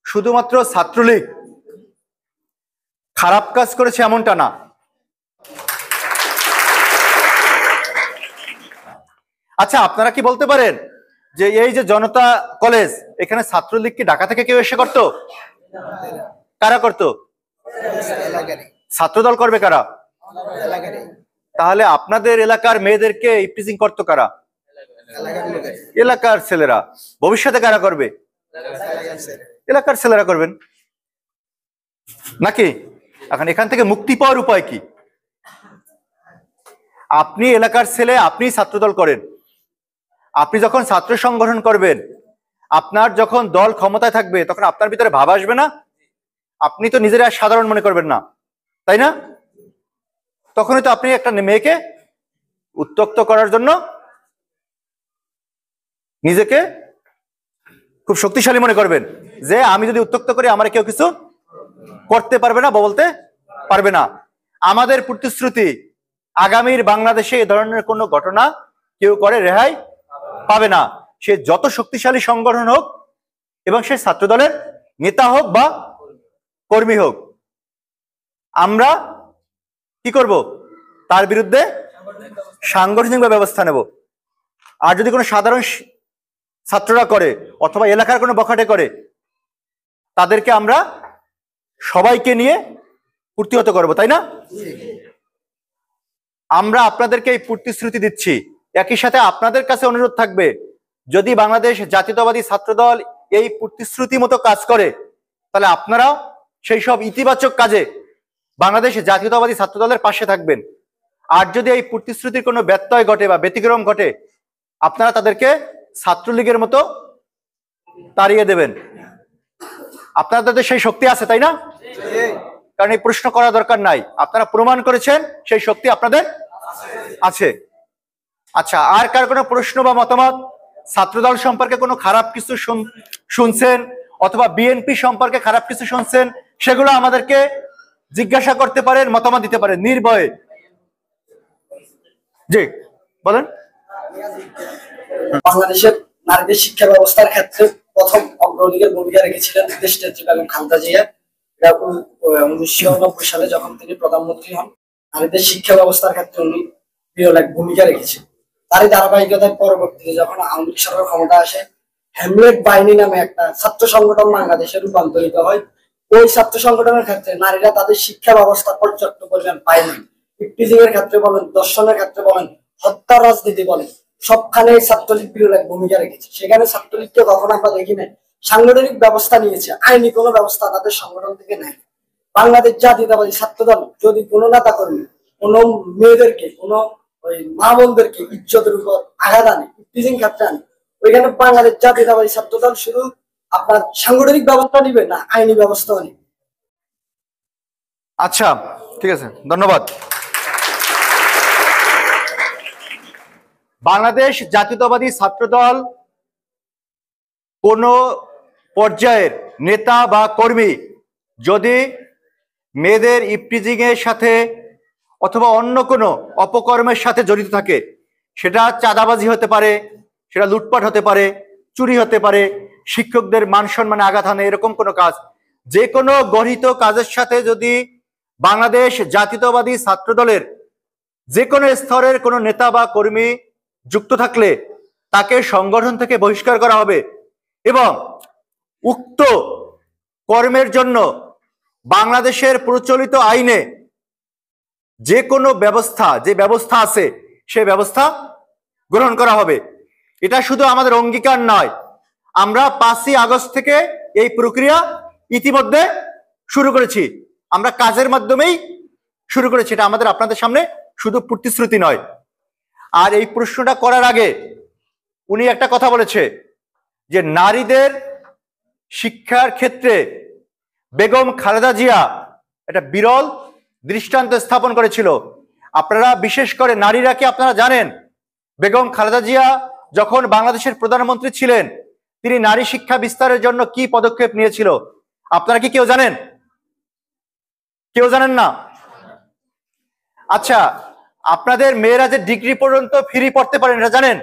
শুধুমাত্র ছাত্রলীগ খারাপ কাজ করেছে এমনটা না। আচ্ছা, আপনারা কি বলতে পারেন যে এই যে জনতা কলেজ, এখানে ছাত্রলীগ কি ঢাকা থেকে কেউ এসে করতো? কারা করতো? ছাত্রদল করবে কারা? তাহলে আপনাদের এলাকার মেয়েদেরকে ইপটিজিং করতো কারা? এলাকার ছেলেরা। ভবিষ্যতে কারা করবে? এলাকার ছেলেরা করবেন নাকি? এখন এখান থেকে মুক্তি পাওয়ার উপায় কি? আপনি এলাকার ছেলে, আপনি ছাত্রদল করেন। আপনি যখন ছাত্র সংগঠন করবেন, আপনার যখন দল ক্ষমতায় থাকবে, তখন আপনার ভিতরে ভাব আসবে না? আপনি তো নিজেরা সাধারণ মনে করবেন না, তাই না? তখনই তো আপনি একটা মেয়েকে উত্ত্যক্ত করার জন্য নিজেকে খুব শক্তিশালী মনে করবেন, যে আমি যদি উত্ত্যক্ত করি আমার কেউ কিছু করতে পারবে না বা বলতে পারবে না। আমাদের প্রতিশ্রুতি, আগামীর বাংলাদেশে এ ধরনের কোনো ঘটনা কেউ করে রেহাই পাবে না। সে যত শক্তিশালী সংগঠন হোক এবং সে ছাত্রদলের নেতা হোক বা কর্মী হোক, আমরা কি করব? তার বিরুদ্ধে সাংগঠনিক ব্যবস্থা নেব। আর যদি কোনো সাধারণ ছাত্ররা করে অথবা এলাকার কোনো বখাটে করে, তাদেরকে আমরা সবাইকে নিয়ে প্রতিহত করব, তাই না? আমরা আপনাদেরকে এই প্রতিশ্রুতি দিচ্ছি। একই সাথে আপনাদের কাছে অনুরোধ থাকবে, যদি বাংলাদেশ জাতীয়তাবাদী ছাত্রদল এই প্রতিশ্রুতি মতো কাজ করে, তাহলে আপনারাও সেই সব ইতিবাচক কাজে বাংলাদেশ জাতীয়তাবাদী ছাত্রদলের পাশে থাকবেন। আর যদি এই প্রতিশ্রুতির কোনো ব্যত্যয় ঘটে বা ব্যতিক্রম ঘটে, আপনারা তাদেরকে ছাত্রলীগের মতো তাড়িয়ে দেবেন। আপনাদের সেই শক্তি আছে, তাই না? কারণ এই প্রশ্ন করা দরকার নাই, আপনারা প্রমাণ করেছেন সেই শক্তি আপনাদের আছে। আচ্ছা, আর কার কোনো প্রশ্ন বা মতামত? ছাত্রদল সম্পর্কে কোনো খারাপ কিছু শুনছেন অথবা বিএনপি সম্পর্কে খারাপ কিছু শুনছেন, সেগুলো আমাদেরকে জিজ্ঞাসা করতে পারেন, মতামত দিতে পারেন নির্ভয়ে। জি বলেন। বাংলাদেশের নারীদের শিক্ষা ব্যবস্থার ক্ষেত্রে প্রথম অগ্রণীর ভূমিকা রেখেছিলেন দেশনেত্রী বেগম খালেদা জিয়া। 1999 সালে যখন তিনি প্রধানমন্ত্রী হন, নারীদের শিক্ষা ব্যবস্থার ক্ষেত্রে উনি বিরল এক ভূমিকা রেখেছেন। তারই ধারাবাহিকতায় পরবর্তীতে যখন আওয়ামী লীগ সরকার ক্ষমতা আসে, হ্যামলেট বাহিনী নামে একটা ছাত্র সংগঠন বাংলাদেশে রূপান্তরিত হয়। ওই ছাত্র সংগঠনের ক্ষেত্রে নারীরা তাদের শিক্ষা ব্যবস্থা পর্যাপ্ত পরিমাণ পায় না। ইপটিজিং এর ক্ষেত্রে বলেন, দর্শনের ক্ষেত্রে বলেন, হত্যা রাজনীতি বলেন, সবখানে ছাত্রলীগ বিরল এক ভূমিকা রেখেছে। সেখানে ছাত্রলীগকে কখনো আমরা দেখি না সাংগঠনিক ব্যবস্থা নিয়েছে, আইনি কোনো ব্যবস্থা তাদের সংগঠন থেকে নেয়। বাংলাদেশ জাতীয়তাবাদী ছাত্রদল যদি কোনো নেতা কর্মী কোনো মেয়েদেরকে কোনো ওই মা বোনদেরকে ইজ্জতের উপর আঘাত আনে, ইপটিজিং ক্ষেত্রে আনে, ওইখানে বাংলাদেশ জাতীয়তাবাদী ছাত্রদল শুধু আপনার সাংগঠনিক ব্যবস্থা নিবে না, আইনি ব্যবস্থাও নিবে। আচ্ছা, ঠিক আছে, ধন্যবাদ। বাংলাদেশ জাতীয়তাবাদী ছাত্রদল কোন পর্যায়ের নেতা বা কর্মী যদি মেয়েদের ইপটিজিং এর সাথে অথবা অন্য কোনো অপকর্মের সাথে জড়িত থাকে, সেটা চাঁদাবাজি হতে পারে, সেটা লুটপাট হতে পারে, চুরি হতে পারে, শিক্ষকদের মান সম্মানে আঘাত হানে, এরকম কোনো কাজ, যে কোনো গঠিত কাজের সাথে যদি বাংলাদেশ জাতীয়তাবাদী ছাত্রদলের যে কোনো স্তরের কোনো নেতা বা কর্মী যুক্ত থাকলে তাকে সংগঠন থেকে বহিষ্কার করা হবে এবং উক্ত কর্মের জন্য বাংলাদেশের প্রচলিত আইনে যে কোনো ব্যবস্থা, যে ব্যবস্থা আছে সে ব্যবস্থা গ্রহণ করা হবে। এটা শুধু আমাদের অঙ্গীকার নয়, আমরা 5ই আগস্ট থেকে এই প্রক্রিয়া ইতিমধ্যে শুরু করেছি, আমরা কাজের মাধ্যমেই শুরু করেছি। এটা আমাদের আপনাদের সামনে শুধু প্রতিশ্রুতি নয়। আর এই প্রশ্নটা করার আগে উনি একটা কথা বলেছে যে নারীদের শিক্ষার ক্ষেত্রে বেগম খালেদা জিয়া একটা বিরল দৃষ্টান্ত স্থাপন করেছিল। আপনারা বিশেষ করে নারীরা কি আপনারা জানেন বেগম খালেদা জিয়া যখন বাংলাদেশের প্রধানমন্ত্রী ছিলেন তিনি নারী শিক্ষা বিস্তারের জন্য কি পদক্ষেপ নিয়েছিল? আপনারা কি কেউ জানেন? কেউ জানেন না? আচ্ছা, আপনাদের মেয়েরা যে ডিগ্রি পর্যন্ত ফ্রি পড়তে পারেন এটা জানেন?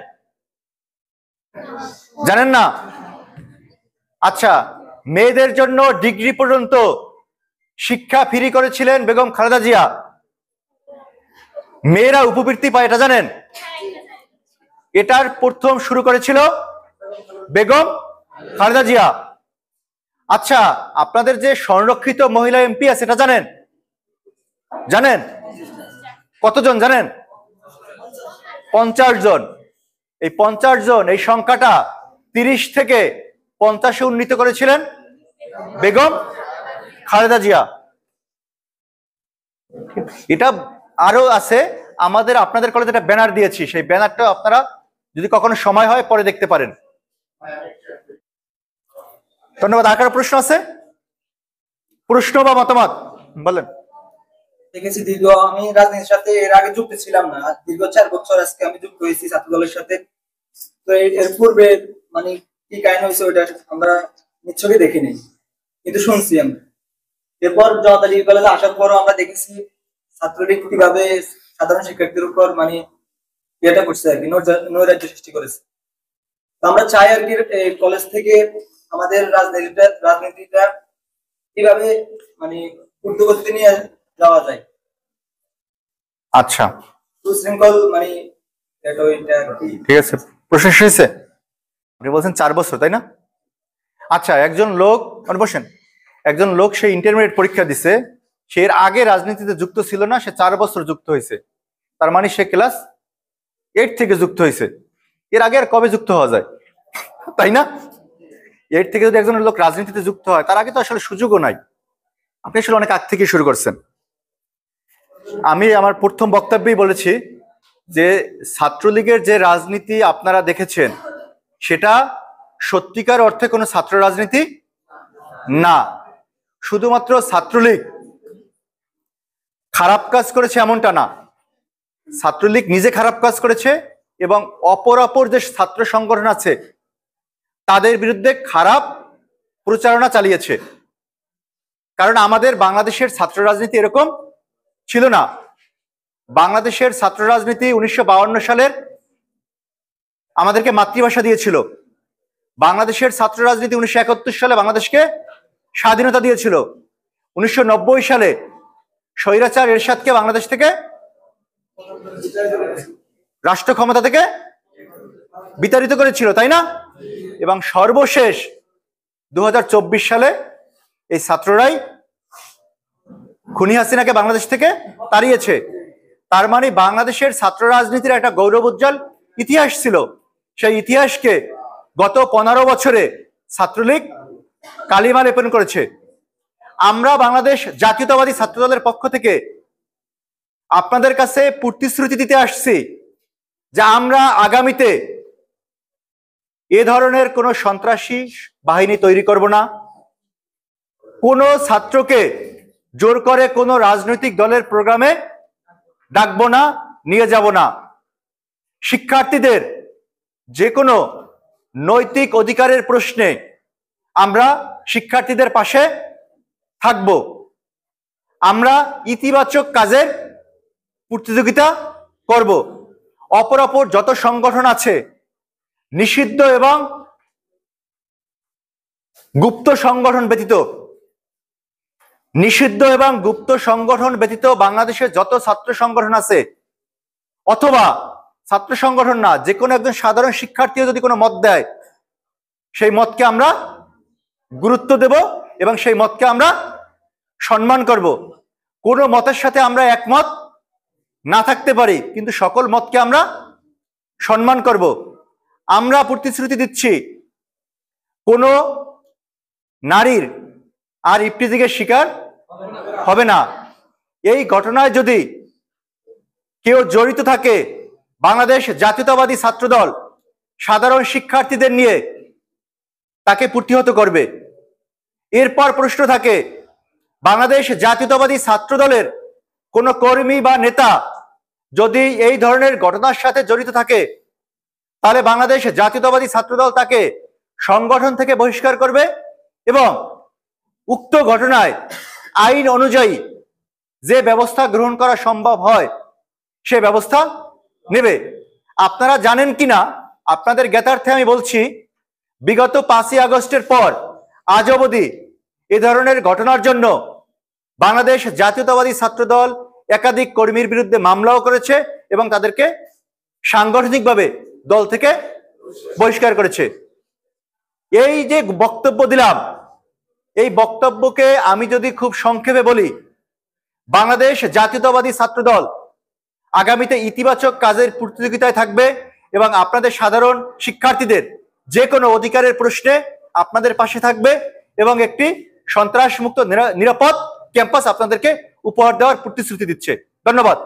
জানেন না? আচ্ছা, মেয়েদের জন্য ডিগ্রি পর্যন্ত শিক্ষা ফ্রি করেছিলেন বেগম খালেদা জিয়া। মেয়েরা উপবৃত্তি পায়, এটা জানেন? এটার প্রথম শুরু করেছিল বেগম খালেদা জিয়া। আচ্ছা, আপনাদের যে সংরক্ষিত মহিলা এমপি আছে এটা জানেন? জানেন কতজন জানেন? 50 জন। এই 50 জন, এই সংখ্যাটা 30 থেকে 50-এ উন্নীত করেছিলেন বেগম খালেদা জিয়া। এটা আরো আছে, আমাদের আপনাদের কলেজে একটা ব্যানার দিয়েছি, সেই ব্যানারটা আপনারা যদি কখনো সময় হয় পরে দেখতে পারেন। ধন্যবাদ। আর কারো প্রশ্ন আছে? প্রশ্ন বা মতামত বলেন। দেখেছি আমি রাজনীতির সাথে এর আগে যুক্ত ছিলাম না, দীর্ঘ 4 বছর আজকে আমি যুক্ত হয়েছি ছাত্র দলের সাথে। তো এর পূর্বে মানে কি কাহিনী হয়েছে ওইটা আমরা নিশ্চয়ই দেখিনি, কিন্তু শুনছি আমরা। এরপর জনতা ডিগ্রি কলেজে আসার পরও আমরা দেখেছি ছাত্রলীগ কিভাবে সাধারণ শিক্ষার্থীর উপর মানে ইয়েটা করছে আর কি, নৈরাজ্য সৃষ্টি করেছে। তো আমরা চাই আর কি কলেজ থেকে আমাদের রাজনীতিটা কিভাবে মানে উদ্যোগতি নিয়ে যাওয়া যায়। আচ্ছা, সুশৃঙ্খল মানে ঠিক আছে, প্রশ্ন শেষ হয়েছে? আপনি বলছেন 4 বছর, তাই না? আচ্ছা, একজন লোক বসেন, একজন লোক সে ইন্টারমিডিয়েট পরীক্ষা দিছে, সে এর আগে রাজনীতিতে যুক্ত ছিল না, সে 4 বছর যুক্ত হয়েছে, তার মানে সে ক্লাস 8 থেকে যুক্ত হয়েছে। এর আগে আর কবে যুক্ত হওয়া যায়, তাই না? 8 থেকে যদি একজন লোক রাজনীতিতে যুক্ত হয়, তার আগে তো আসলে সুযোগও নাই। আপনি আসলে অনেক আগ থেকে শুরু করছেন। আমি আমার প্রথম বক্তব্যেই বলেছি যে ছাত্রলীগের যে রাজনীতি আপনারা দেখেছেন সেটা সত্যিকার অর্থে কোনো ছাত্র রাজনীতি না। শুধুমাত্র ছাত্রলীগ খারাপ কাজ করেছে এমনটা না, ছাত্রলীগ নিজে খারাপ কাজ করেছে এবং অপর যে ছাত্র সংগঠন আছে তাদের বিরুদ্ধে খারাপ প্রচারণা চালিয়েছে। কারণ আমাদের বাংলাদেশের ছাত্র রাজনীতি এরকম ছিল না। বাংলাদেশের ছাত্র রাজনীতি 1952 সালের আমাদেরকে মাতৃভাষা দিয়েছিল। বাংলাদেশের ছাত্র রাজনীতি 1971 সালে বাংলাদেশকে স্বাধীনতা দিয়েছিল। 1990 সালে স্বৈরাচার এরশাদকে বাংলাদেশ থেকে রাষ্ট্র ক্ষমতা থেকে বিতাড়িত করেছিল, তাই না? এবং সর্বশেষ 2024 সালে এই ছাত্ররাই খুনি হাসিনাকে বাংলাদেশ থেকে তাড়িয়েছে। তার মানে বাংলাদেশের ছাত্র রাজনীতির একটা গৌরবোজ্জ্বল ইতিহাস ছিল। সেই ইতিহাসকে গত 15 বছরে ছাত্রলীগ কালিমা লেপন করেছে। আমরা বাংলাদেশ জাতীয়তাবাদী ছাত্র দলের পক্ষ থেকে আপনাদের কাছে প্রতিশ্রুতি দিতে আসছি যে আমরা আগামীতে এ ধরনের কোনো সন্ত্রাসী বাহিনী তৈরি করব না, কোনো ছাত্রকে জোর করে কোনো রাজনৈতিক দলের প্রোগ্রামে ডাকবো না, নিয়ে যাব না। শিক্ষার্থীদের যে কোনো নৈতিক অধিকারের প্রশ্নে আমরা শিক্ষার্থীদের পাশে থাকব। আমরা ইতিবাচক কাজের প্রতিযোগিতা করব। অপর যত সংগঠন আছে নিষিদ্ধ এবং গুপ্ত সংগঠন ব্যতীত, নিষিদ্ধ এবং গুপ্ত সংগঠন ব্যতীত বাংলাদেশের যত ছাত্র সংগঠন আছে, অথবা ছাত্র সংগঠন না, যে কোনো একজন সাধারণ শিক্ষার্থীও যদি কোনো মত দেয় সেই মতকে আমরা গুরুত্ব দেব এবং সেই মতকে আমরা সম্মান করব। কোনো মতের সাথে আমরা একমত না থাকতে পারি, কিন্তু সকল মতকে আমরা সম্মান করব। আমরা প্রতিশ্রুতি দিচ্ছি কোনো নারীর আর ইফটিজিংয়ের শিকার হবে না। এই ঘটনায় যদি কেউ জড়িত থাকে, বাংলাদেশ জাতীয়তাবাদী ছাত্রদল সাধারণ শিক্ষার্থীদের নিয়ে তাকে প্রতিহত করবে। এরপর প্রশ্ন থাকে, বাংলাদেশ জাতীয়তাবাদী ছাত্রদলের কোনো কর্মী বা নেতা যদি এই ধরনের ঘটনার সাথে জড়িত থাকে, তাহলে বাংলাদেশ জাতীয়তাবাদী ছাত্রদল তাকে সংগঠন থেকে বহিষ্কার করবে এবং উক্ত ঘটনায় আইন অনুযায়ী যে ব্যবস্থা গ্রহণ করা সম্ভব হয় সে ব্যবস্থা নেবে। আপনারা জানেন কিনা, আপনাদের জ্ঞাতার্থে আমি বলছি, বিগত 5ই আগস্টের পর আজ অবধি এ ধরনের ঘটনার জন্য বাংলাদেশ জাতীয়তাবাদী ছাত্রদল একাধিক কর্মীর বিরুদ্ধে মামলাও করেছে এবং তাদেরকে সাংগঠনিকভাবে দল থেকে বহিষ্কার করেছে। এই যে বক্তব্য দিলাম, এই বক্তব্যকে আমি যদি খুব সংক্ষেপে বলি, বাংলাদেশ জাতীয়তাবাদী ছাত্রদল আগামীতে ইতিবাচক কাজের প্রতিযোগিতায় থাকবে এবং আপনাদের সাধারণ শিক্ষার্থীদের যে কোনো অধিকারের প্রশ্নে আপনাদের পাশে থাকবে এবং একটি সন্ত্রাসমুক্ত নিরাপদ ক্যাম্পাস আপনাদেরকে উপহার দেওয়ার প্রতিশ্রুতি দিচ্ছে। ধন্যবাদ।